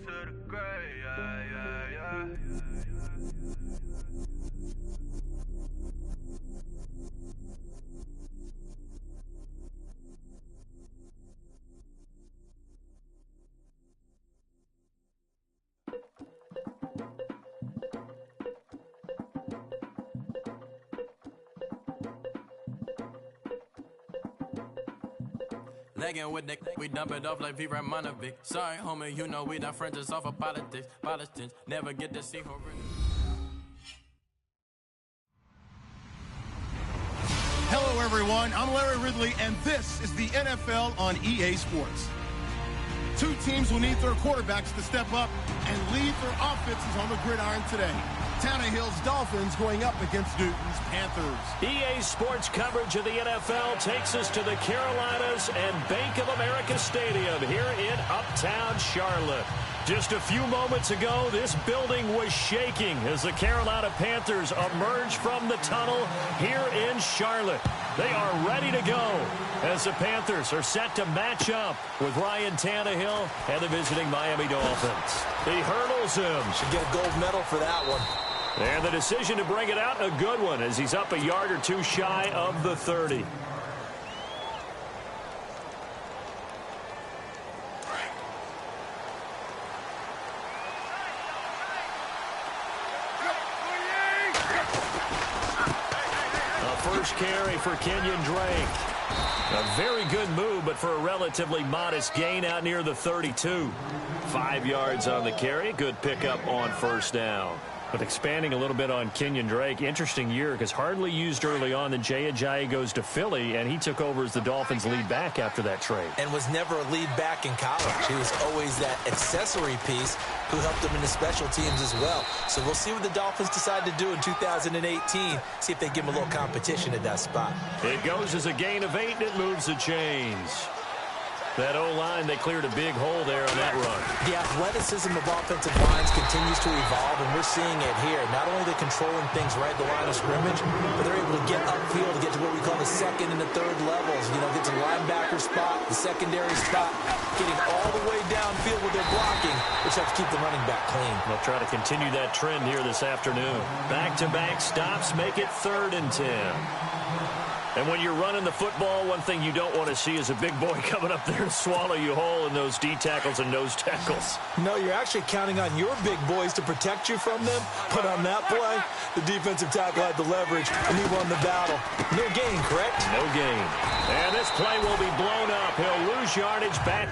to the grave, yeah, yeah, yeah. Lagging with Nick, we dump it off like V. Ramonovic. Sorry, homie, you know we done friends us off of politics. Politicians never get to see her. Hello, everyone. I'm Larry Ridley, and this is the NFL on EA Sports. Two teams will need their quarterbacks to step up and lead their offenses on the gridiron today. Tannehill's Dolphins going up against Newton's Panthers. EA Sports coverage of the NFL takes us to the Carolinas and Bank of America Stadium here in Uptown Charlotte. Just a few moments ago, this building was shaking as the Carolina Panthers emerged from the tunnel here in Charlotte. They are ready to go as the Panthers are set to match up with Ryan Tannehill and the visiting Miami Dolphins. He hurdles him. Should get a gold medal for that one. And the decision to bring it out, a good one, as he's up a yard or two shy of the 30. First carry for Kenyon Drake. A very good move, but for a relatively modest gain out near the 32. 5 yards on the carry. Good pickup on first down. But expanding a little bit on Kenyon Drake, interesting year because hardly used early on. Then Jay goes to Philly, and he took over as the Dolphins' lead back after that trade. And was never a lead back in college. He was always that accessory piece who helped him in the special teams as well. So we'll see what the Dolphins decide to do in 2018. See if they give him a little competition at that spot. It goes as a gain of 8, and it moves the chains. That O-line, they cleared a big hole there on that run. The athleticism of offensive lines continues to evolve, and we're seeing it here. Not only are they controlling things right at the line of scrimmage, but they're able to get upfield to get to what we call the second and the third levels. You know, get to the linebacker spot, the secondary spot, getting all the way downfield with their blocking, which helps keep the running back clean. They'll try to continue that trend here this afternoon. Back-to-back stops make it 3rd and 10. And when you're running the football, one thing you don't want to see is a big boy coming up there and swallow you whole in those D tackles and nose tackles. No, you're actually counting on your big boys to protect you from them. But on that play, the defensive tackle had the leverage, and he won the battle. No gain, correct? No gain. And this play will be blown up. He'll lose yardage back.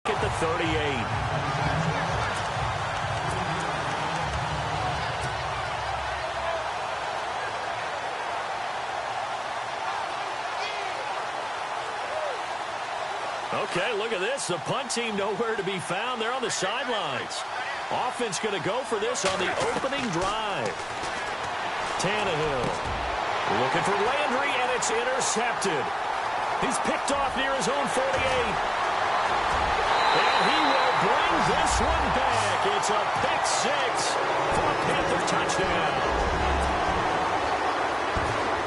At the 38. Okay, look at this. The punt team nowhere to be found. They're on the sidelines. Offense going to go for this on the opening drive. Tannehill looking for Landry, and it's intercepted. He's picked off near his own 48. And he will bring this one back. It's a pick 6 for a Panther touchdown.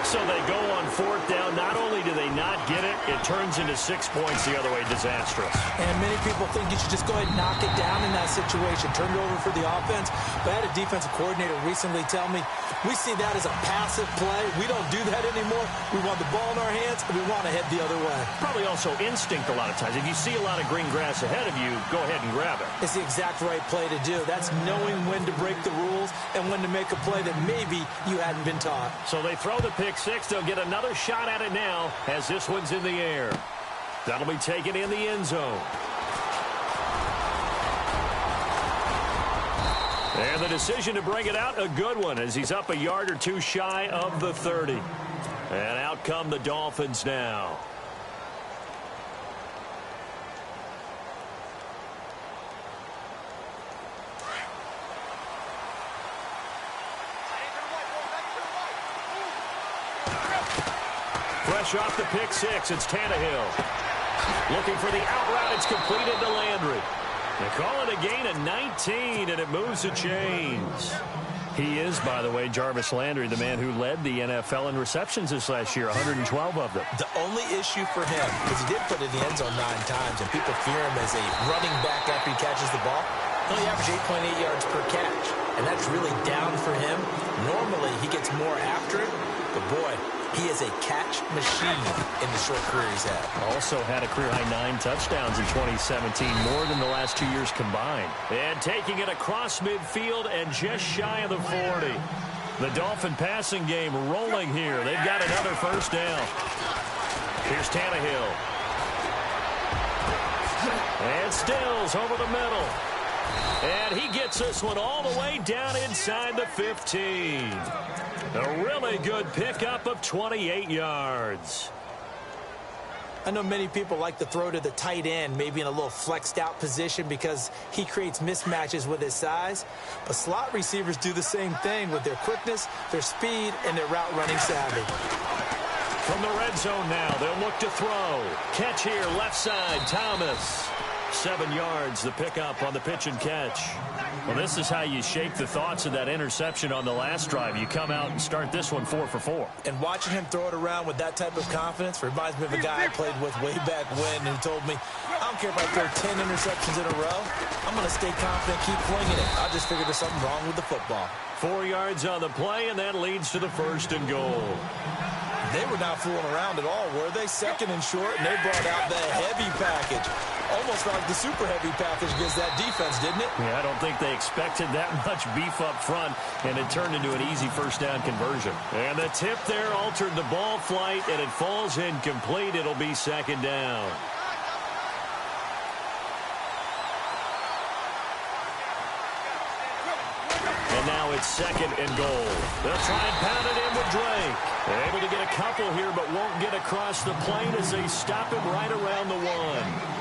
So they go on 4th down. Not only do they not get it, it turns into 6 points the other way. Disastrous. And many people think you should just go ahead and knock it down in that situation. Turn it over for the offense. But I had a defensive coordinator recently tell me, we see that as a passive play. We don't do that anymore. We want the ball in our hands, and we want to head the other way. Probably also instinct a lot of times. If you see a lot of green grass ahead of you, go ahead and grab it. It's the exact right play to do. That's knowing when to break the rules and when to make a play that maybe you hadn't been taught. So they throw the pick 6. They'll get another shot at it now as this one's in the air. That'll be taken in the end zone. And the decision to bring it out, a good one, as he's up a yard or two shy of the 30. And out come the Dolphins now. Fresh off the pick six, it's Tannehill. Looking for the out route. It's completed to Landry. They call it a gain of 19, and it moves the chains. He is, by the way, Jarvis Landry, the man who led the NFL in receptions this last year, 112 of them. The only issue for him is he did put it in the end zone 9 times, and people fear him as a running back after he catches the ball. He only averaged 8.8 yards per catch, and that's really down for him. Normally, he gets more after it, but boy, he is a catch machine in the short career he's had. Also had a career-high 9 touchdowns in 2017, more than the last 2 years combined. And taking it across midfield and just shy of the 40. The Dolphin passing game rolling here. They've got another first down. Here's Tannehill. And Stills over the middle. And he gets this one all the way down inside the 15. A really good pickup of 28 yards. I know many people like to throw to the tight end, maybe in a little flexed out position because he creates mismatches with his size. But slot receivers do the same thing with their quickness, their speed, and their route running savvy. From the red zone now, they'll look to throw. Catch here, left side, Thomas. 7 yards, the pickup on the pitch and catch. Well, this is how you shake the thoughts of that interception on the last drive. You come out and start this one 4 for 4. And watching him throw it around with that type of confidence reminds me of a guy I played with way back when who told me, I don't care if I throw 10 interceptions in a row. I'm going to stay confident, keep flinging it. I just figured there's something wrong with the football. 4 yards on the play, and that leads to the 1st and goal. They were not fooling around at all, were they? 2nd and short, and they brought out the heavy package. Almost like the super heavy package against that defense, didn't it? Yeah, I don't think they expected that much beef up front, and it turned into an easy first down conversion. And the tip there altered the ball flight, and it falls incomplete. It'll be 2nd down. And now it's 2nd and goal. They'll try and pound it in with Drake. They're able to get a couple here, but won't get across the plane as they stop him right around the 1.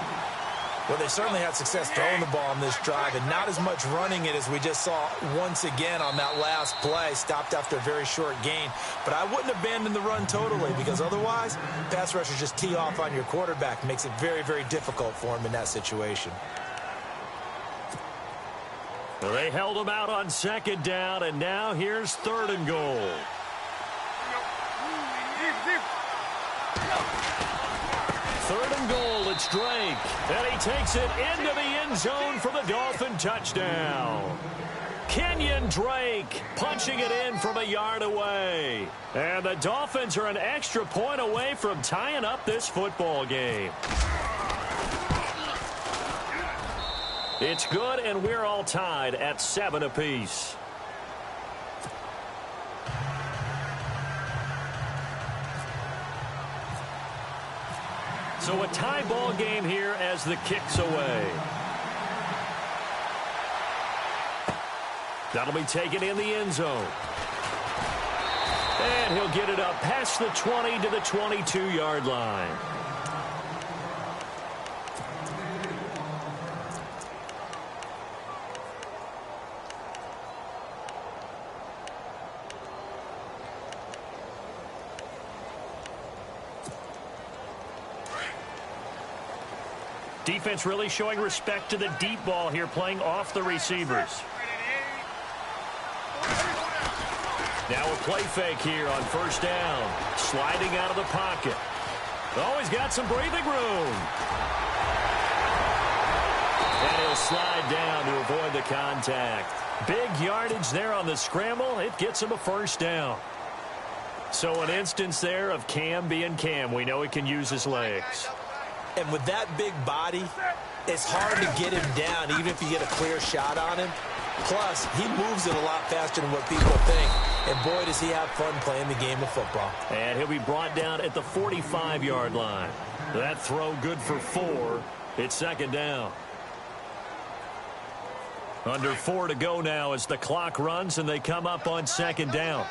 Well, they certainly had success throwing the ball on this drive, and not as much running it as we just saw once again on that last play. Stopped after a very short gain. But I wouldn't abandon the run totally, because otherwise, pass rushers just tee off on your quarterback. Makes it very, very difficult for him in that situation. Well, they held him out on 2nd down, and now here's 3rd and goal. 3rd and goal, it's Drake. And he takes it into the end zone for the Dolphin touchdown. Kenyon Drake punching it in from a yard away. And the Dolphins are an extra point away from tying up this football game. It's good, and we're all tied at 7 apiece. So a tie ball game here as the kick's away. That'll be taken in the end zone. And he'll get it up past the 20 to the 22-yard line. Defense really showing respect to the deep ball here, playing off the receivers. Now a play fake here on 1st down. Sliding out of the pocket. Oh, he's got some breathing room. And he'll slide down to avoid the contact. Big yardage there on the scramble. It gets him a 1st down. So an instance there of Cam being Cam. We know he can use his legs. And with that big body, it's hard to get him down, even if you get a clear shot on him. Plus, he moves it a lot faster than what people think. And boy, does he have fun playing the game of football. And he'll be brought down at the 45-yard line. That throw good for 4. It's 2nd down. Under 4 to go now as the clock runs and they come up on 2nd down.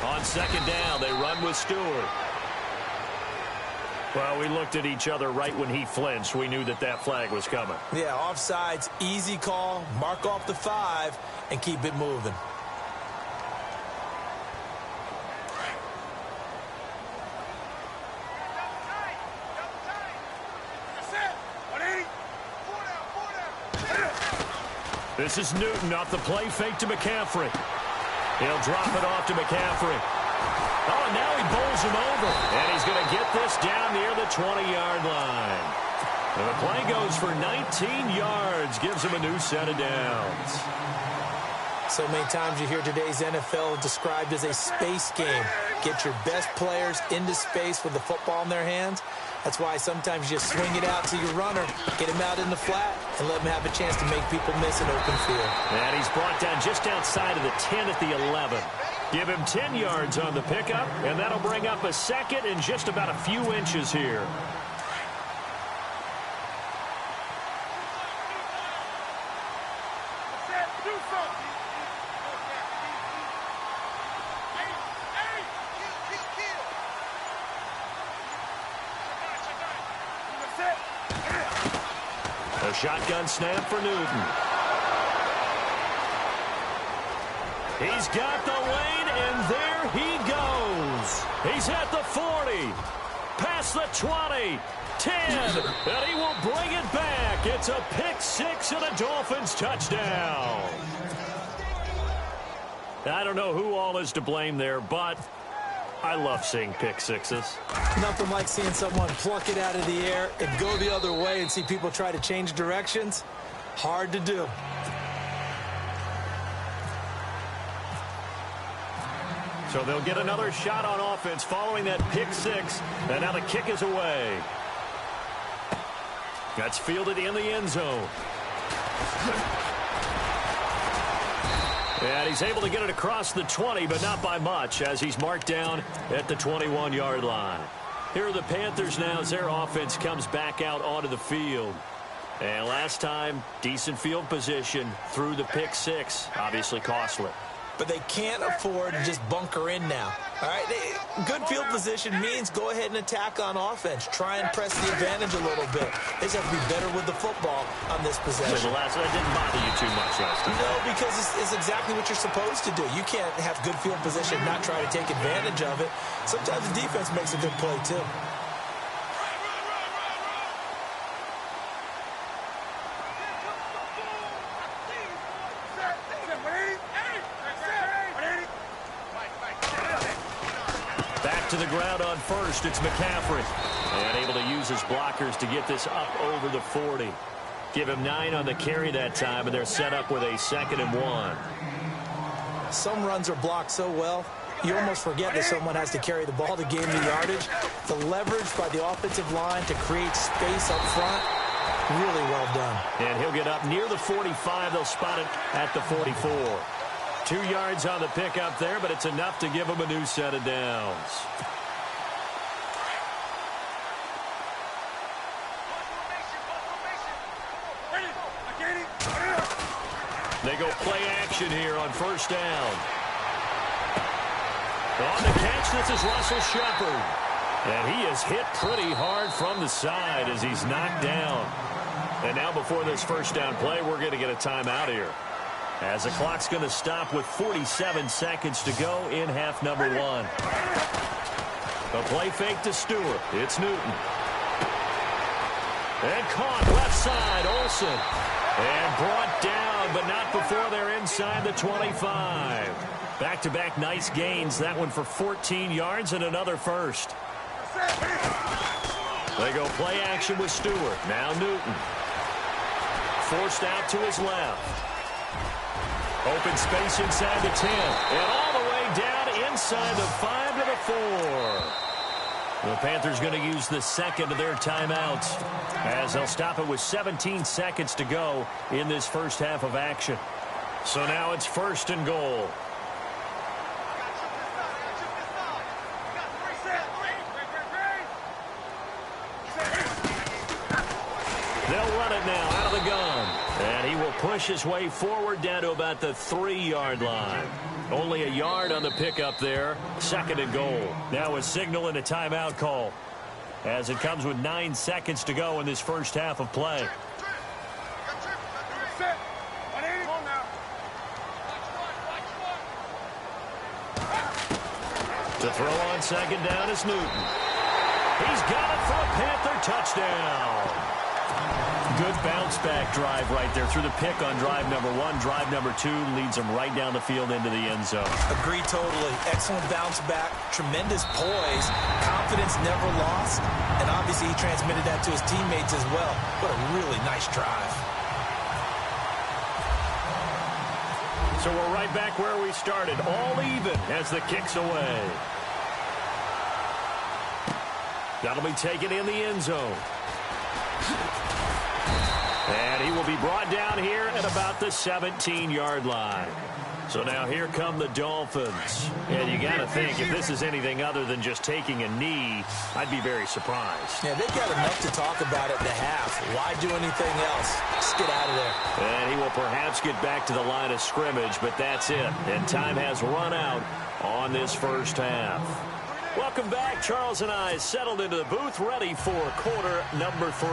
On 2nd down, they run with Stewart. Well, we looked at each other right when he flinched. We knew that that flag was coming. Yeah, offsides, easy call, mark off the 5, and keep it moving. This is Newton off the play fake to McCaffrey. He'll drop it off to McCaffrey. Oh, and now he bowls him over. And he's going to get this down near the 20-yard line. And the play goes for 19 yards. Gives him a new set of downs. So many times you hear today's NFL described as a space game. Get your best players into space with the football in their hands. That's why sometimes you swing it out to your runner, get him out in the flat, and let him have a chance to make people miss an open field. And he's brought down just outside of the 10 at the 11. Give him 10 yards on the pickup, and that'll bring up a second and just about a few inches here. A shotgun snap for Newton. He's got the lane, and there he goes. He's at the 40, past the 20, 10, and he will bring it back. It's a pick six and a Dolphins touchdown. I don't know who all is to blame there, but I love seeing pick sixes. Nothing like seeing someone pluck it out of the air and go the other way and see people try to change directions. Hard to do. So they'll get another shot on offense following that pick six. And now the kick is away. That's fielded in the end zone. And he's able to get it across the 20, but not by much, as he's marked down at the 21-yard line. Here are the Panthers now as their offense comes back out onto the field. And last time, decent field position through the pick six, obviously costly. But they can't afford to just bunker in now. All right, good field position means go ahead and attack on offense. Try and press the advantage a little bit. They just have to be better with the football on this possession. So that didn't bother you too much last time. No, because it's exactly what you're supposed to do. You can't have good field position and not try to take advantage of it. Sometimes the defense makes a good play, too. To the ground on first, it's McCaffrey. And able to use his blockers to get this up over the 40. Give him 9 on the carry that time, and they're set up with a 2nd and 1. Some runs are blocked so well, you almost forget that someone has to carry the ball to gain the yardage. The leverage by the offensive line to create space up front, really well done. And he'll get up near the 45. They'll spot it at the 44. 2 yards on the pickup there, but it's enough to give him a new set of downs. They go play action here on first down. On the catch, this is Russell Shepard. And he is hit pretty hard from the side as he's knocked down. And now before this first down play, we're going to get a timeout here, as the clock's going to stop with 47 seconds to go in half number 1. A play fake to Stewart. It's Newton. And caught left side, Olsen. And brought down, but not before they're inside the 25. Back-to-back nice gains. That one for 14 yards and another first. They go play action with Stewart. Now Newton. Forced out to his left. Open space inside the 10. And all the way down inside the 5 to the 4. The Panthers going to use the second of their timeouts, as they'll stop it with 17 seconds to go in this first half of action. So now it's 1st and goal. They'll run it now out of the gun. And he will push his way forward down to about the 3-yard line. Only a yard on the pickup there. 2nd and goal. Now a signal and a timeout call. as it comes with 9 seconds to go in this first half of play. To throw on second down is Newton. He's got it for a Panther touchdown. Good bounce-back drive right there through the pick on drive number 1. Drive number 2 leads him right down the field into the end zone. Agree totally. Excellent bounce-back, tremendous poise, confidence never lost, and obviously he transmitted that to his teammates as well. What a really nice drive. So we're right back where we started, all even as the kick's away. That'll be taken in the end zone. And he will be brought down here at about the 17-yard line. So now here come the Dolphins. And you got to think, if this is anything other than just taking a knee, I'd be very surprised. Yeah, they've got enough to talk about at the half. Why do anything else? Just get out of there. And he will perhaps get back to the line of scrimmage, but that's it. And time has run out on this first half. Welcome back. Charles and I settled into the booth, ready for quarter number 3.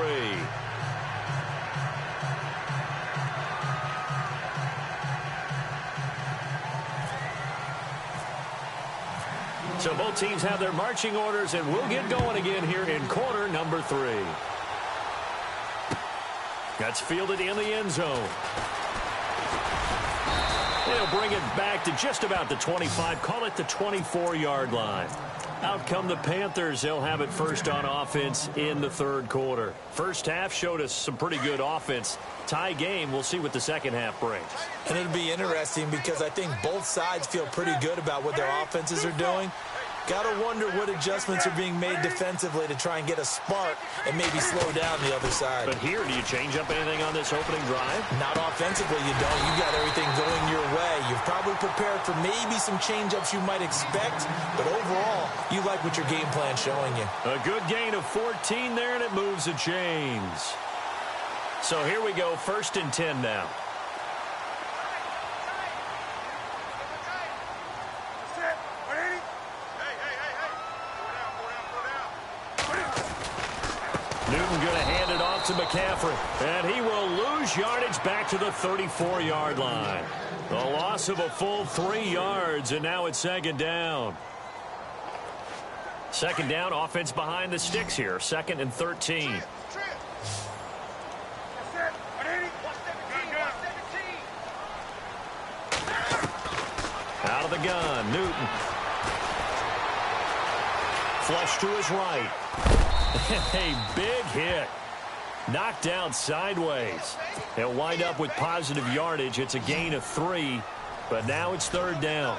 So both teams have their marching orders, and we'll get going again here in quarter number 3. That's fielded in the end zone. They'll bring it back to just about the 25, call it the 24-yard line. Out come the Panthers. They'll have it first on offense in the third quarter. First half showed us some pretty good offense. Tie game. We'll see what the second half brings. And it'll be interesting because I think both sides feel pretty good about what their offenses are doing. Got to wonder what adjustments are being made defensively to try and get a spark and maybe slow down the other side. But here, do you change up anything on this opening drive? Not offensively, you don't. You got everything going your way. You've probably prepared for maybe some change-ups you might expect, but overall, you like what your game plan's showing you. A good gain of 14 there, and it moves the chains. So here we go, 1st and 10 now. Newton going to hand it off to McCaffrey, and he will lose yardage back to the 34-yard line. A loss of a full 3 yards, and now it's second down. Second down, offense behind the sticks here, 2nd and 13. Out of the gun, Newton. Flush to his right. A big hit. Knocked down sideways. They'll wind up with positive yardage. It's a gain of 3, but now it's third down.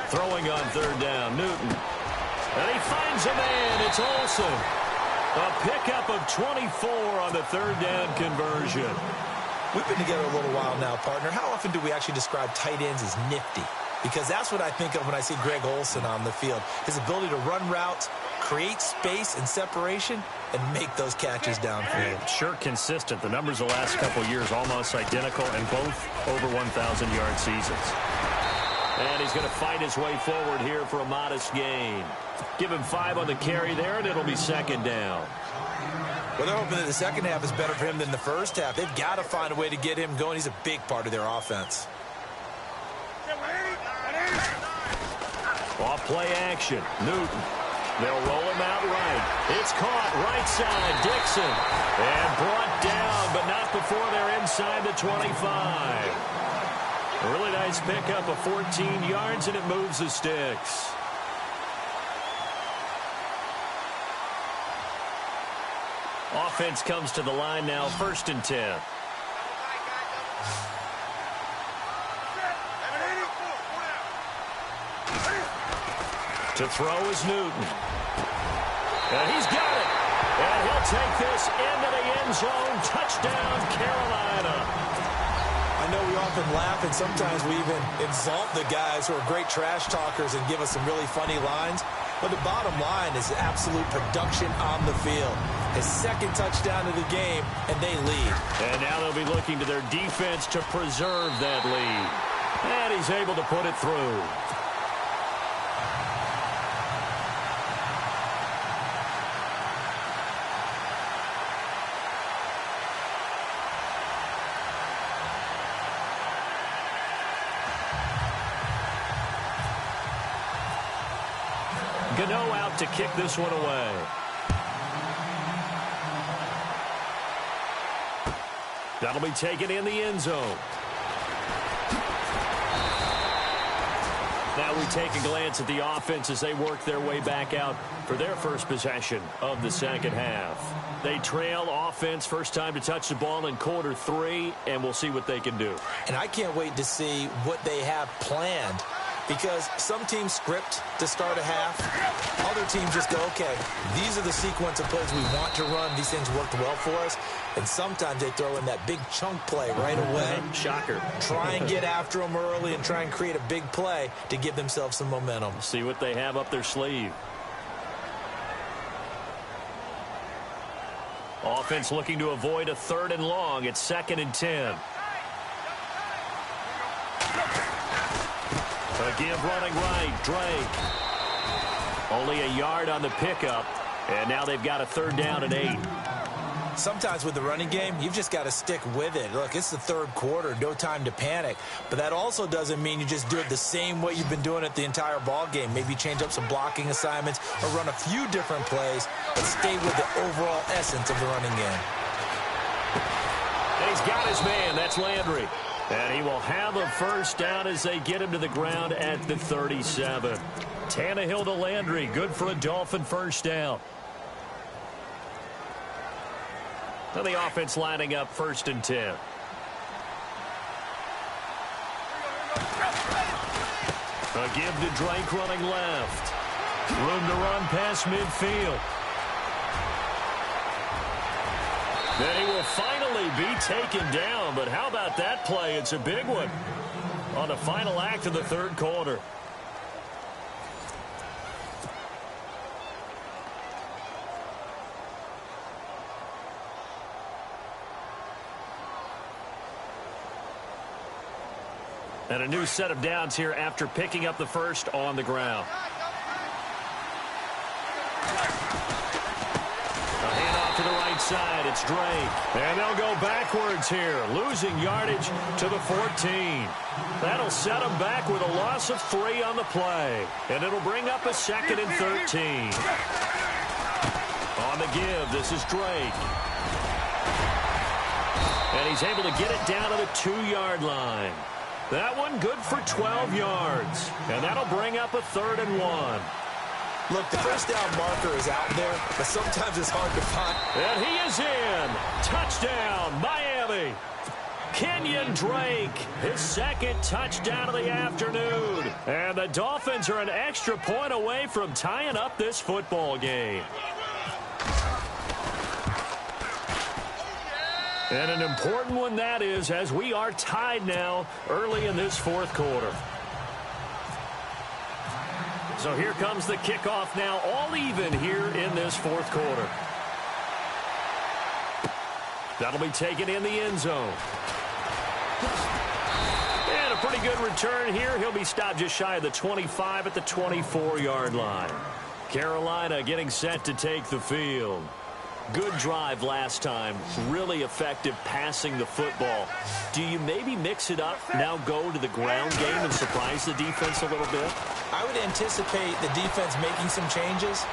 Throwing on third down, Newton. And he finds a man. It's Olsen. A pickup of 24 on the third down conversion. We've been together a little while now, partner. How often do we actually describe tight ends as nifty? Because that's what I think of when I see Greg Olsen on the field. His ability to run routes, create space and separation, and make those catches downfield. Sure consistent. The numbers the last couple of years almost identical, and both over 1,000-yard seasons. And he's going to fight his way forward here for a modest gain. Give him 5 on the carry there, and it'll be second down. Well, they're hoping that the second half is better for him than the first half. They've got to find a way to get him going. He's a big part of their offense. Off play action. Newton. They'll roll him out right. It's caught right side. Dixon. And brought down, but not before they're inside the 25. A really nice pickup of 14 yards, and it moves the sticks. Offense comes to the line now, 1st and 10. To throw is Newton. And he's got it. And he'll take this into the end zone. Touchdown, Carolina. I know we often laugh, and sometimes we even insult the guys who are great trash talkers and give us some really funny lines. But the bottom line is absolute production on the field. His second touchdown of the game, and they lead. And now they'll be looking to their defense to preserve that lead. And he's able to put it through. Gano out to kick this one away. That'll be taken in the end zone. Now we take a glance at the offense as they work their way back out for their first possession of the second half. They trail offense first time to touch the ball in quarter 3, and we'll see what they can do. And I can't wait to see what they have planned, because some teams script to start a half. Other teams just go, okay, these are the sequence of plays we want to run. These things worked well for us. And sometimes they throw in that big chunk play right away. Shocker. Try and get after them early and try and create a big play to give themselves some momentum. See what they have up their sleeve. Offense looking to avoid a 3rd and long. It's 2nd and 10. A give running right, Drake. Only a yard on the pickup, and now they've got a 3rd down and 8. Sometimes with the running game, you've just got to stick with it. Look, it's the 3rd quarter, no time to panic. But that also doesn't mean you just do it the same way you've been doing it the entire ball game. Maybe change up some blocking assignments or run a few different plays, but stay with the overall essence of the running game. And he's got his man. That's Landry. And he will have a first down as they get him to the ground at the 37. Tannehill to Landry. Good for a Dolphin first down. Now the offense lining up 1st and 10. A give to Drake running left. Room to run past midfield. Then he will finally be taken down. But how about that play? It's a big one on the final act of the 3rd quarter. And a new set of downs here after picking up the first on the ground. A handoff to the right side. It's Drake. And they'll go backwards here, losing yardage to the 14. That'll set them back with a loss of 3 on the play. And it'll bring up a 2nd and 13. On the give, this is Drake. And he's able to get it down to the 2-yard line. That one good for 12 yards. And that'll bring up a 3rd and 1. Look, the first down marker is out there, but sometimes it's hard to find. And he is in. Touchdown, Miami. Kenyon Drake, his 2nd touchdown of the afternoon. And the Dolphins are an extra point away from tying up this football game. And an important one that is, as we are tied now early in this 4th quarter. So here comes the kickoff now, all even here in this 4th quarter. That'll be taken in the end zone. And a pretty good return here. He'll be stopped just shy of the 25 at the 24-yard line. Carolina getting set to take the field. Good drive last time. Really effective passing the football. Do you maybe mix it up, now go to the ground game and surprise the defense a little bit? I would anticipate the defense making some changes,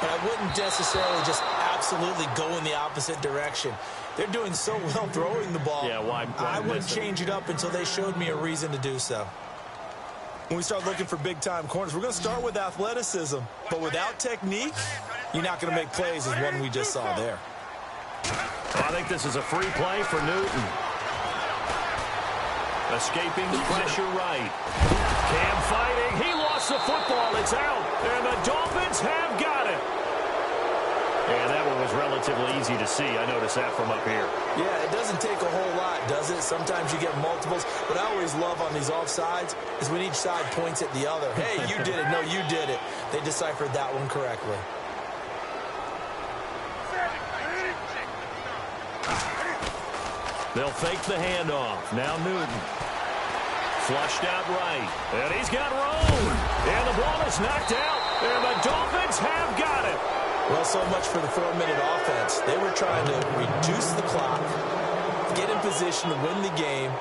but I wouldn't necessarily just absolutely go in the opposite direction. They're doing so well throwing the ball. Yeah, why I wouldn't change it up until they showed me a reason to do so. When we start looking for big-time corners, we're going to start with athleticism. But without technique, you're not going to make plays as one we just saw there. I think this is a free play for Newton. Escaping the pressure right. Cam fighting. He lost the football. It's out. And the Dolphins have got it. And that one was relatively easy to see. I noticed that from up here. Yeah, it doesn't take a whole lot, does it? Sometimes you get multiples. What I always love on these offsides is when each side points at the other. Hey, you did it. No, you did it. They deciphered that one correctly. They'll fake the handoff. Now Newton. Flushed out right. And he's got room. And the ball is knocked out. And the Dolphins have got it. Well, so much for the 4-minute offense. They were trying to reduce the clock, get in position to win the game,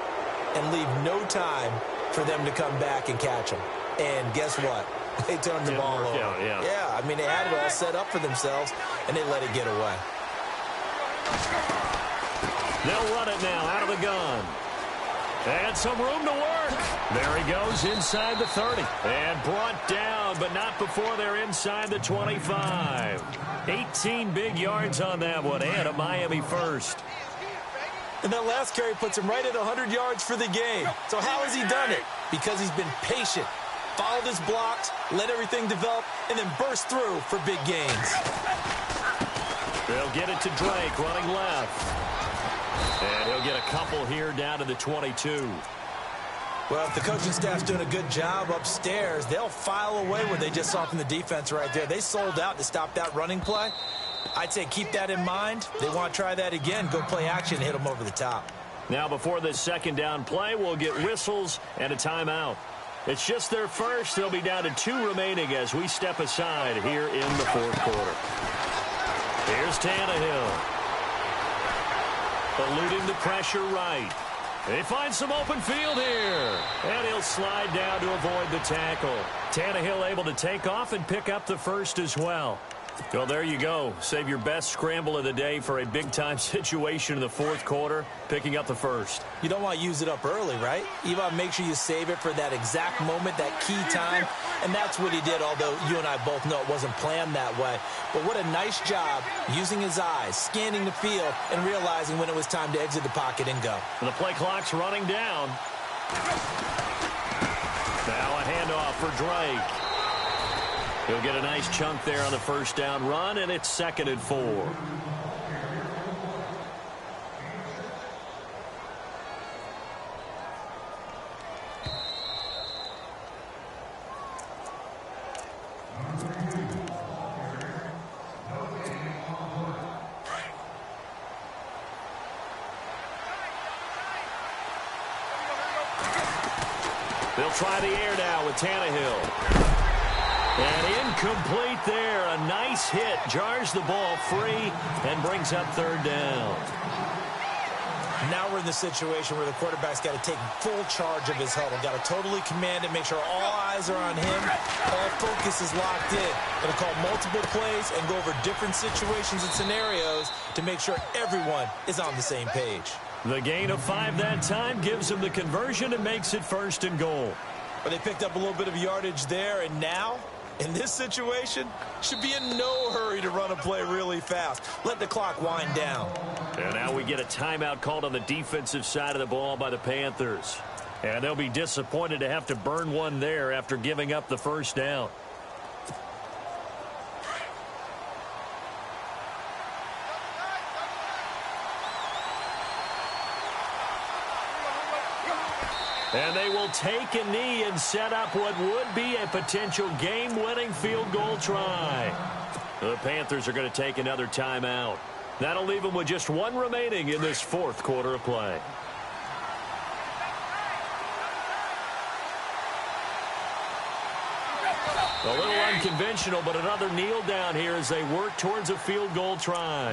and leave no time for them to come back and catch them. And guess what? They turned the ball over. Yeah, I mean, they had it all set up for themselves, and they let it get away. They'll run it now out of the gun. And some room to work. There he goes inside the 30. And brought down, but not before they're inside the 25. 18 big yards on that one, and a Miami first. And that last carry puts him right at 100 yards for the game. So how has he done it? Because he's been patient, followed his blocks, let everything develop, and then burst through for big gains. They'll get it to Drake running left. And he'll get a couple here down to the 22. Well, if the coaching staff's doing a good job upstairs, they'll file away what they just saw from the defense right there. They sold out to stop that running play. I'd say keep that in mind. They want to try that again. Go play action and hit them over the top. Now, before this second down play, we'll get whistles and a timeout. It's just their first. They'll be down to 2 remaining as we step aside here in the fourth quarter. Here's Tannehill. Eluding the pressure right. They find some open field here. And he'll slide down to avoid the tackle. Tannehill able to take off and pick up the first as well. Well, there you go. Save your best scramble of the day for a big-time situation in the fourth quarter, picking up the first. You don't want to use it up early, right? You want to make sure you save it for that exact moment, that key time. And that's what he did, although you and I both know it wasn't planned that way. But what a nice job using his eyes, scanning the field, and realizing when it was time to exit the pocket and go. And the play clock's running down. Now a handoff for Drake. He'll get a nice chunk there on the first down run, and it's 2nd and 4. They'll try the air now with Tannehill. And incomplete there. A nice hit. Jars the ball free and brings up 3rd down. Now we're in the situation where the quarterback's got to take full charge of his huddle. Got to totally command it, make sure all eyes are on him. All focus is locked in. Going to call multiple plays and go over different situations and scenarios to make sure everyone is on the same page. The gain of 5 that time gives him the conversion and makes it 1st and goal. But they picked up a little bit of yardage there, and now, in this situation, should be in no hurry to run a play really fast. Let the clock wind down. And now we get a timeout called on the defensive side of the ball by the Panthers. And they'll be disappointed to have to burn one there after giving up the first down. And they will take a knee and set up what would be a potential game-winning field goal try. The Panthers are going to take another timeout. That'll leave them with just 1 remaining in this fourth quarter of play. A little unconventional, but another kneel down here as they work towards a field goal try.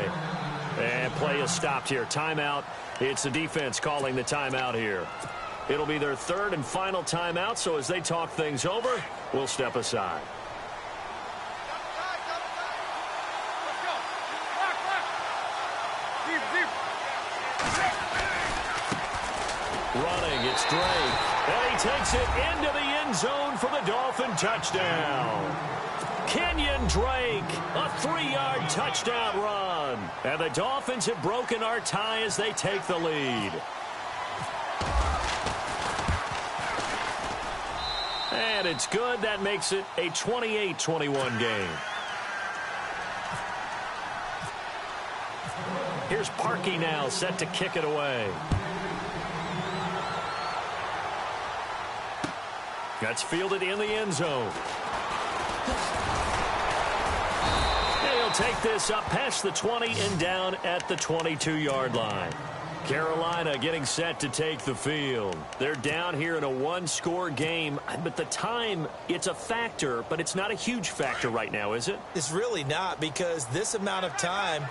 And play is stopped here. Timeout. It's the defense calling the timeout here. It'll be their 3rd and final timeout, so as they talk things over, we'll step aside. Running, it's Drake. And he takes it into the end zone for the Dolphin touchdown. Kenyon Drake, a 3-yard touchdown run. And the Dolphins have broken our tie as they take the lead. And it's good. That makes it a 28-21 game. Here's Parkey now, set to kick it away. That's fielded in the end zone. He'll take this up past the 20 and down at the 22-yard line. Carolina getting set to take the field. They're down here in a one-score game, but the time, it's a factor, but it's not a huge factor right now, is it? It's really not, because this amount of time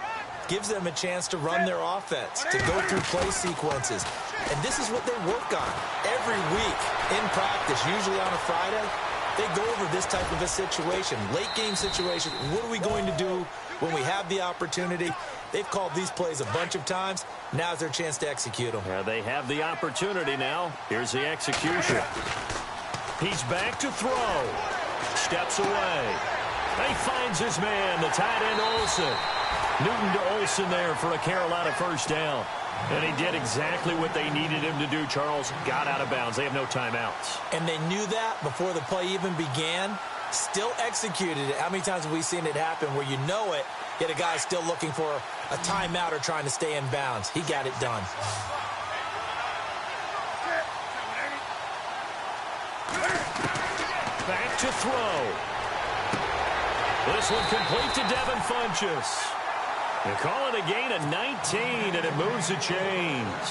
gives them a chance to run their offense, to go through play sequences. And this is what they work on every week in practice, usually on a Friday. They go over this type of a situation, late-game situation. What are we going to do when we have the opportunity? They've called these plays a bunch of times. Now's their chance to execute them. Yeah, they have the opportunity now. Here's the execution. He's back to throw. Steps away. He finds his man, the tight end Olsen. Newton to Olsen there for a Carolina first down. And he did exactly what they needed him to do, Charles. Got out of bounds. They have no timeouts. And they knew that before the play even began. Still executed it. How many times have we seen it happen where you know it, yet a guy's still looking for a timeout or trying to stay in bounds? He got it done. Back to throw. This one complete to Devin Funchess. They call it a gain of 19, and it moves the chains.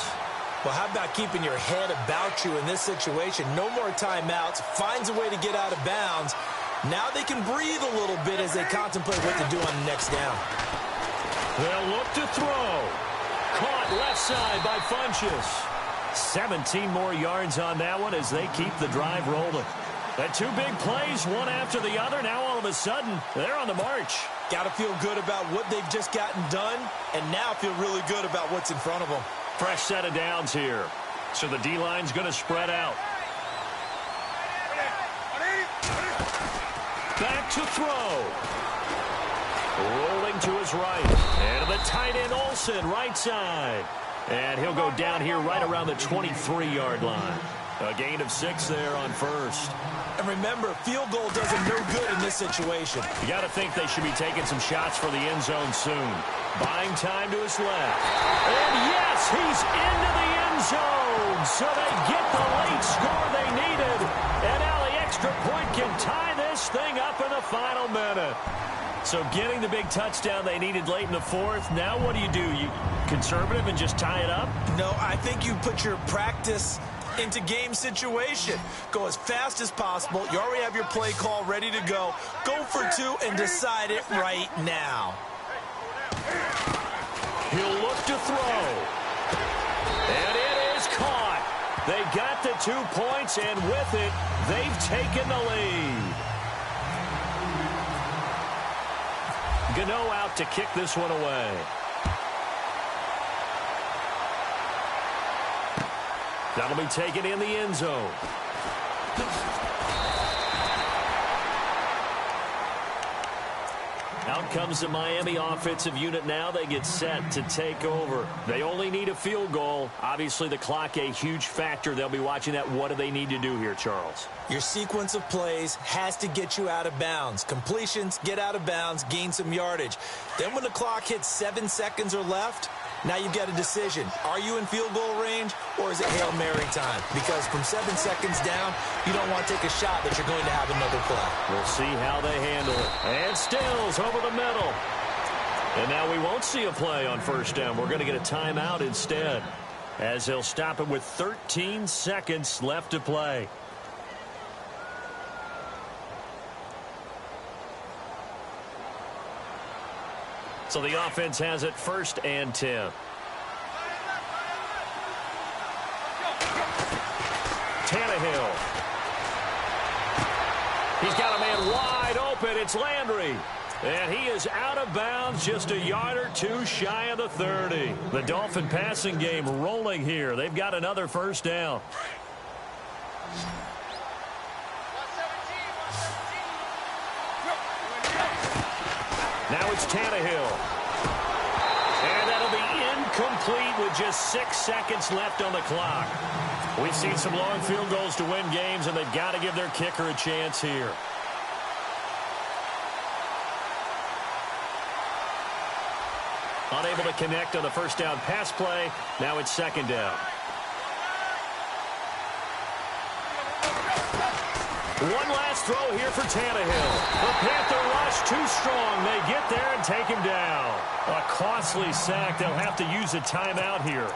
Well, how about keeping your head about you in this situation? No more timeouts. Finds a way to get out of bounds. Now they can breathe a little bit as they contemplate what to do on the next down. They'll look to throw. Caught left side by Funchess. 17 more yards on that one as they keep the drive rolling. That two big plays, one after the other. Now all of a sudden, they're on the march. Got to feel good about what they've just gotten done, and now feel really good about what's in front of them. Fresh set of downs here. So the D-line's going to spread out. Back to throw. Rolling to his right. And to the tight end Olsen, right side. And he'll go down here right around the 23-yard line. A gain of 6 there on first. And remember, field goal does them no good in this situation. You got to think they should be taking some shots for the end zone soon. Buying time to his left. And yes, he's into the end zone. So they get the late score they needed. And now the extra point can tie this thing up in the final minute. So getting the big touchdown they needed late in the fourth. Now what do? You conservative and just tie it up? No, I think you put your practice into game situation. Go as fast as possible. You already have your play call ready to go. Go for 2 and decide it right now. He'll look to throw. And it is caught. They got the 2 points, and with it, they've taken the lead. Gano out to kick this one away. That'll be taken in the end zone. Out comes the Miami offensive unit now. They get set to take over. They only need a field goal. Obviously, the clock a huge factor. They'll be watching that. What do they need to do here, Charles? Your sequence of plays has to get you out of bounds. Completions, get out of bounds, gain some yardage. Then when the clock hits 7 seconds or left, now you've got a decision. Are you in field goal range, or is it Hail Mary time? Because from 7 seconds down, you don't want to take a shot that you're going to have another play. We'll see how they handle it. And Stills over the middle. And now we won't see a play on first down. We're going to get a timeout instead, as they'll stop it with 13 seconds left to play. So the offense has it 1st and 10. Tannehill. He's got a man wide open. It's Landry. And he is out of bounds, just a yard or 2 shy of the 30. The Dolphin passing game rolling here. They've got another first down. Now it's Tannehill. And that'll be incomplete with just 6 seconds left on the clock. We've seen some long field goals to win games, and they've got to give their kicker a chance here. Unable to connect on the first down pass play. Now it's 2nd down. One last throw here for Tannehill. The Panther rush too strong. They get there and take him down. A costly sack. They'll have to use a timeout here.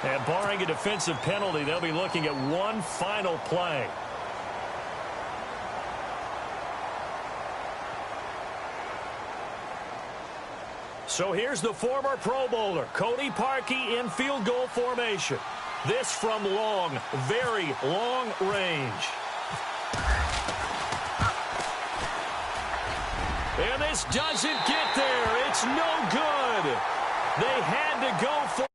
And barring a defensive penalty, they'll be looking at one final play. So here's the former Pro Bowler, Cody Parkey, in field goal formation. This from long, very long range. And this doesn't get there. It's no good. They had to go for